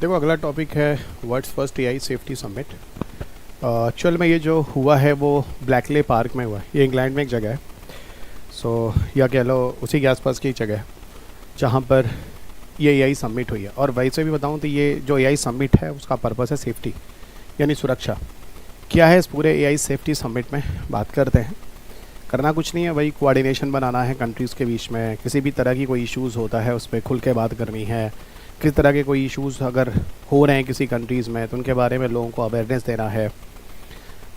देखो, अगला टॉपिक है world's first AI safety summit. Actual में ये जो हुआ है वो ब्लैकले पार्क में हुआ है। ये इंग्लैंड में एक जगह है, या कह लो उसी के आसपास की एक जगह है जहाँ पर ये एआई समिट हुई है। और वैसे भी बताऊँ तो ये जो एआई समिट है उसका पर्पस है सेफ्टी, यानी सुरक्षा। क्या है इस पूरे एआई सेफ्टी समिट में, बात करते हैं। करना कुछ नहीं है, वही कोऑर्डिनेशन बनाना है कंट्रीज़ के बीच में। किसी भी तरह की कोई इश्यूज़ होता है उस पर खुल के बात करनी है। किस तरह के कोई इश्यूज़ अगर हो रहे हैं किसी कंट्रीज़ में तो उनके बारे में लोगों को अवेयरनेस देना है।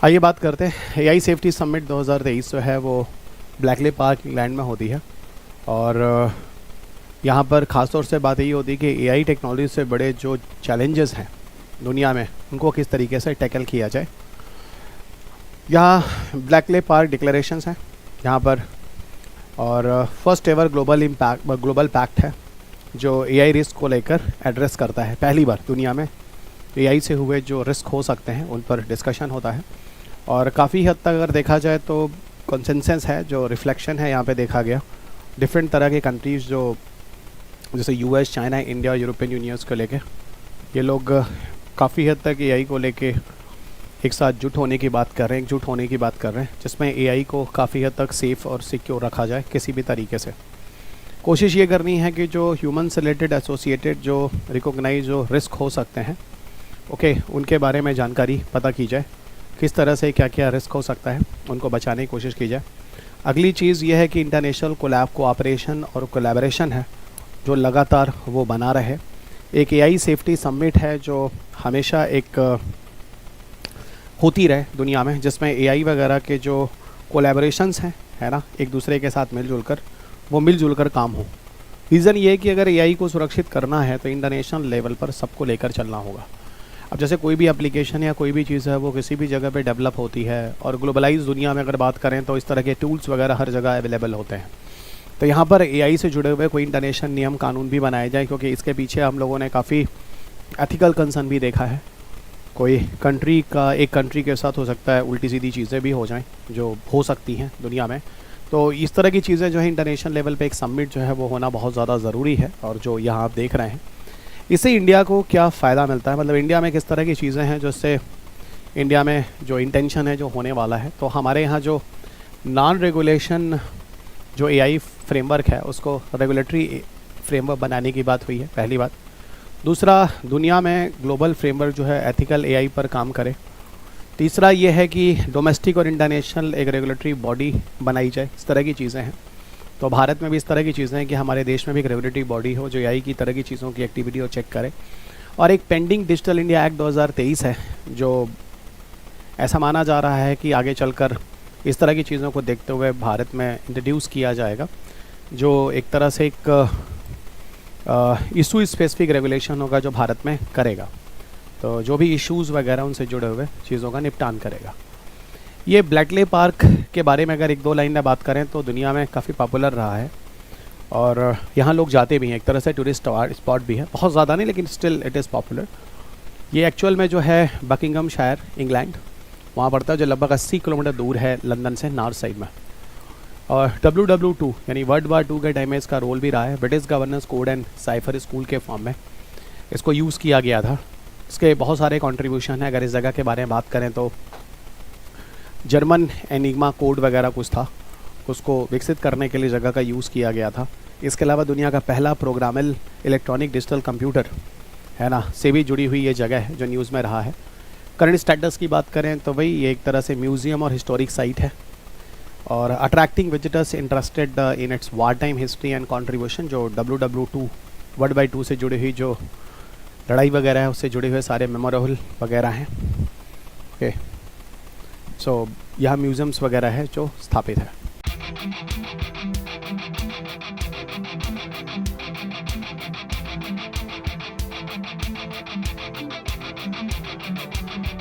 आइए बात करते हैं। एआई सेफ्टी समिट 2023 जो है वो ब्लैकले पार्क इंग्लैंड में होती है। और यहाँ पर ख़ास तौर से बात यही होती है कि एआई टेक्नोलॉजी से बड़े जो चैलेंजेस हैं दुनिया में उनको किस तरीके से टैकल किया जाए। यहाँ ब्लैकले पार्क डिक्लेरेशंस हैं यहाँ पर, और फर्स्ट एवर ग्लोबल पैक्ट है जो एआई रिस्क को लेकर एड्रेस करता है। पहली बार दुनिया में एआई से हुए जो रिस्क हो सकते हैं उन पर डिस्कशन होता है। और काफ़ी हद तक अगर देखा जाए तो कंसेंसस है, जो रिफ्लेक्शन है यहाँ पे देखा गया। डिफरेंट तरह के कंट्रीज़ जो जैसे US, China, India, European unions को लेके ये लोग काफ़ी हद तक एआई को लेके एक साथ एकजुट होने की बात कर रहे हैं, जिसमें एआई को काफ़ी हद तक सेफ़ और सिक्योर रखा जाए किसी भी तरीके से। कोशिश ये करनी है कि जो ह्यूमन से रिलेटेड एसोसिएटेड जो रिकॉग्नाइज जो रिस्क हो सकते हैं उनके बारे में जानकारी पता की जाए। किस तरह से क्या क्या रिस्क हो सकता है उनको बचाने की कोशिश की जाए। अगली चीज़ ये है कि इंटरनेशनल कोऑपरेशन और कोलैबोरेशन है जो लगातार वो बना रहे। एक एआई सेफ्टी समिट है जो हमेशा एक होती रहे दुनिया में, जिसमें एआई वगैरह के जो कोलैबोरेशंस हैं है ना, एक दूसरे के साथ मिलजुल कर काम हो। रीज़न ये है कि अगर एआई को सुरक्षित करना है तो इंटरनेशनल लेवल पर सबको लेकर चलना होगा। अब जैसे कोई भी एप्लीकेशन या कोई भी चीज़ है वो किसी भी जगह पे डेवलप होती है, और ग्लोबलाइज दुनिया में अगर बात करें तो इस तरह के टूल्स वगैरह हर जगह अवेलेबल होते हैं। तो यहाँ पर एआई से जुड़े हुए कोई इंटरनेशनल नियम कानून भी बनाए जाए, क्योंकि इसके पीछे हम लोगों ने काफ़ी एथिकल कंसर्न भी देखा है। कोई एक कंट्री के साथ हो सकता है उल्टी सीधी चीज़ें भी हो जाएं जो हो सकती हैं दुनिया में। तो इस तरह की चीज़ें जो है इंटरनेशनल लेवल पे एक समिट जो है वो होना बहुत ज़्यादा ज़रूरी है। और जो यहाँ आप देख रहे हैं इससे इंडिया को क्या फ़ायदा मिलता है, मतलब इंडिया में किस तरह की चीज़ें हैं जिससे इंडिया में जो इंटेंशन है जो होने वाला है। तो हमारे यहाँ जो नॉन रेगुलेशन जो एआई फ्रेमवर्क है उसको रेगुलेटरी फ्रेमवर्क बनाने की बात हुई है, पहली बात। दूसरा, दुनिया में ग्लोबल फ्रेमवर्क जो है एथिकल एआई पर काम करे। तीसरा ये है कि डोमेस्टिक और इंटरनेशनल एक रेगुलेटरी बॉडी बनाई जाए। इस तरह की चीज़ें हैं। तो भारत में भी इस तरह की चीज़ें हैं कि हमारे देश में भी एक रेगुलेटरी बॉडी हो जो एआई की तरह की चीज़ों की एक्टिविटी को चेक करे। और एक पेंडिंग डिजिटल इंडिया एक्ट 2023 है जो ऐसा माना जा रहा है कि आगे चलकर इस तरह की चीज़ों को देखते हुए भारत में इंट्रोड्यूस किया जाएगा, जो एक तरह से एक इशू स्पेसिफिक रेगुलेशन होगा जो भारत में करेगा। तो जो भी इश्यूज़ वगैरह उनसे जुड़े हुए चीज़ों का निपटान करेगा। ये ब्लैकले पार्क के बारे में अगर एक दो लाइन में बात करें तो दुनिया में काफ़ी पॉपुलर रहा है, और यहाँ लोग जाते भी हैं। एक तरह से टूरिस्ट स्पॉट भी है, बहुत ज़्यादा नहीं लेकिन स्टिल इट इज़ पॉपुलर। ये एक्चुअल में जो है बकिंघमशायर इंग्लैंड वहाँ पड़ता है, जो लगभग 80 किलोमीटर दूर है लंदन से नॉर्थ साइड में। और WW2 यानी वर्ल्ड वार 2 के टाइम में इसका रोल भी रहा है। British governance code and cipher school के फॉर्म में इसको यूज़ किया गया था। इसके बहुत सारे कंट्रीब्यूशन है। अगर इस जगह के बारे में बात करें तो जर्मन एनिग्मा कोड वगैरह कुछ था, उसको विकसित करने के लिए जगह का यूज़ किया गया था। इसके अलावा दुनिया का पहला प्रोग्रामेबल इलेक्ट्रॉनिक डिजिटल कंप्यूटर है ना से भी जुड़ी हुई ये जगह है जो न्यूज़ में रहा है। करंट स्टेटस की बात करें तो वही ये एक तरह से म्यूज़ियम और हिस्टोरिक साइट है, और attracting visitors interested in its war time history and contribution. जो WW2 वर्ल्ड वार 2 से जुड़ी हुई जो लड़ाई वगैरह है उससे जुड़े हुए सारे मेमोरेबल वगैरह हैं। ओके, सो यहाँ म्यूज़ियम्स वगैरह है जो स्थापित है।